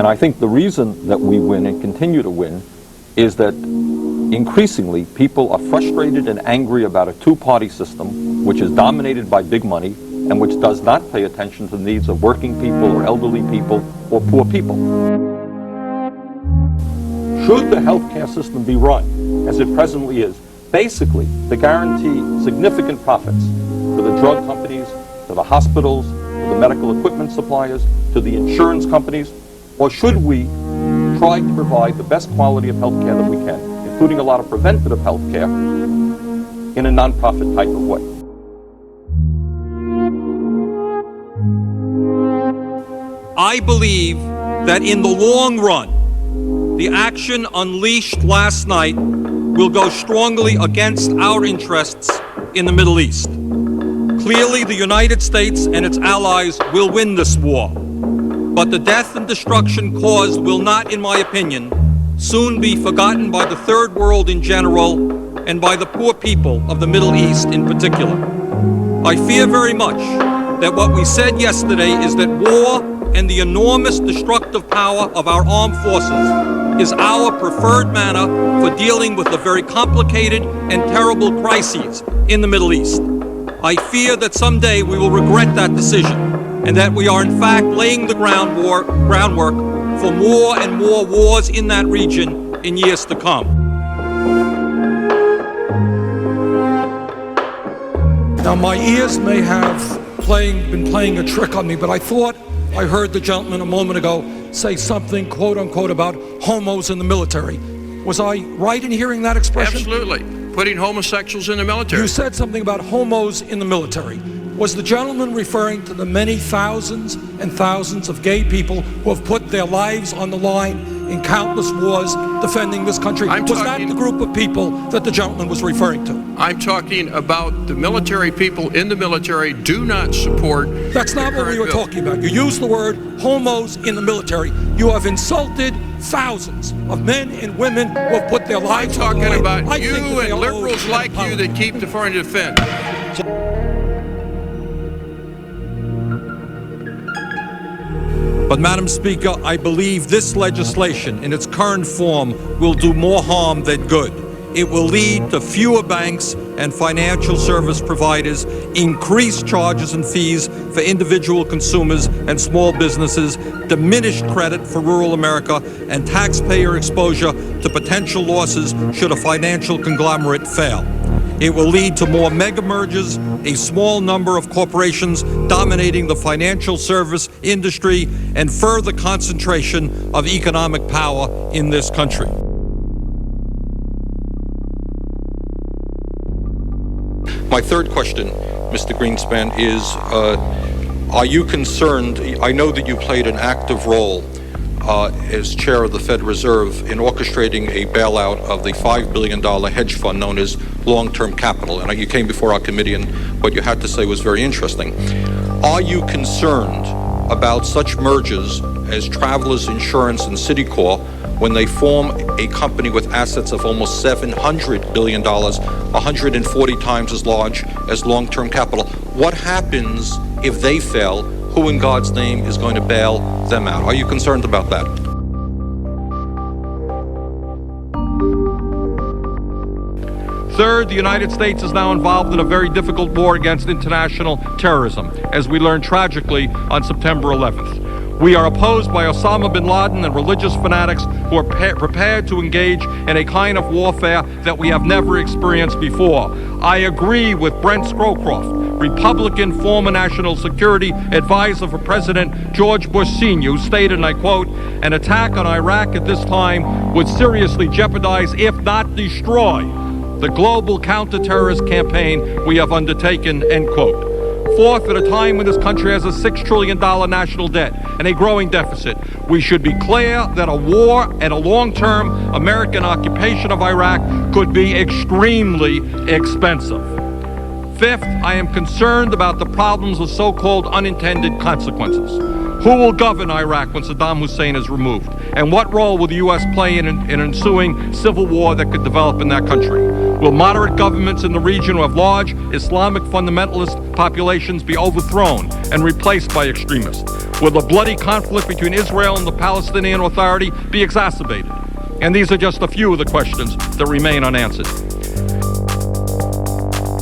And I think the reason that we win and continue to win is that increasingly people are frustrated and angry about a two-party system which is dominated by big money and which does not pay attention to the needs of working people or elderly people or poor people. Should the healthcare system be run as it presently is, basically to guarantee significant profits to the drug companies, to the hospitals, to the medical equipment suppliers, to the insurance companies, or should we try to provide the best quality of healthcare that we can, including a lot of preventative healthcare, in a non-profit type of way? I believe that in the long run, the action unleashed last night will go strongly against our interests in the Middle East. Clearly, the United States and its allies will win this war. But the death and destruction caused will not, in my opinion, soon be forgotten by the Third World in general and by the poor people of the Middle East in particular. I fear very much that what we said yesterday is that war and the enormous destructive power of our armed forces is our preferred manner for dealing with the very complicated and terrible crises in the Middle East. I fear that someday we will regret that decision, and that we are in fact laying the groundwork for more and more wars in that region in years to come. Now, my ears may have been playing a trick on me, but I thought I heard the gentleman a moment ago say something, quote unquote, about homos in the military. Was I right in hearing that expression? Absolutely. Putting homosexuals in the military. You said something about homos in the military. Was the gentleman referring to the many thousands and thousands of gay people who have put their lives on the line in countless wars defending this country? Was that the group of people that the gentleman was referring to? I'm talking about the military people in the military do not support. That's not what we were talking about. You used the word homos in the military. You have insulted thousands of men and women who have put their lives on the line. I'm talking about you and liberals like you that keep the foreign defense. But, Madam Speaker, I believe this legislation in its current form will do more harm than good. It will lead to fewer banks and financial service providers, increased charges and fees for individual consumers and small businesses, diminished credit for rural America, and taxpayer exposure to potential losses should a financial conglomerate fail. It will lead to more mega mergers, a small number of corporations dominating the financial service industry, and further concentration of economic power in this country. My third question, Mr. Greenspan, is are you concerned? I know that you played an active role as chair of the Fed Reserve in orchestrating a bailout of the $5 billion hedge fund known as long-term capital. And you came before our committee and what you had to say was very interesting. Are you concerned about such mergers as Travelers Insurance and Citicorp when they form a company with assets of almost $700 billion, 140 times as large as long-term capital? What happens if they fail? Who in God's name is going to bail them out? Are you concerned about that? Third, the United States is now involved in a very difficult war against international terrorism, as we learned tragically on September 11th. We are opposed by Osama bin Laden and religious fanatics who are prepared to engage in a kind of warfare that we have never experienced before. I agree with Brent Scowcroft, Republican former National Security Advisor for President George Bush Sr., who stated, and I quote, "An attack on Iraq at this time would seriously jeopardize, if not destroy, the global counterterrorist campaign we have undertaken," end quote. Fourth, at a time when this country has a $6 trillion national debt and a growing deficit, we should be clear that a war and a long-term American occupation of Iraq could be extremely expensive. Fifth, I am concerned about the problems of so-called unintended consequences. Who will govern Iraq when Saddam Hussein is removed? And what role will the U.S. play in an ensuing civil war that could develop in that country? Will moderate governments in the region who have large Islamic fundamentalist populations be overthrown and replaced by extremists? Will the bloody conflict between Israel and the Palestinian Authority be exacerbated? And these are just a few of the questions that remain unanswered.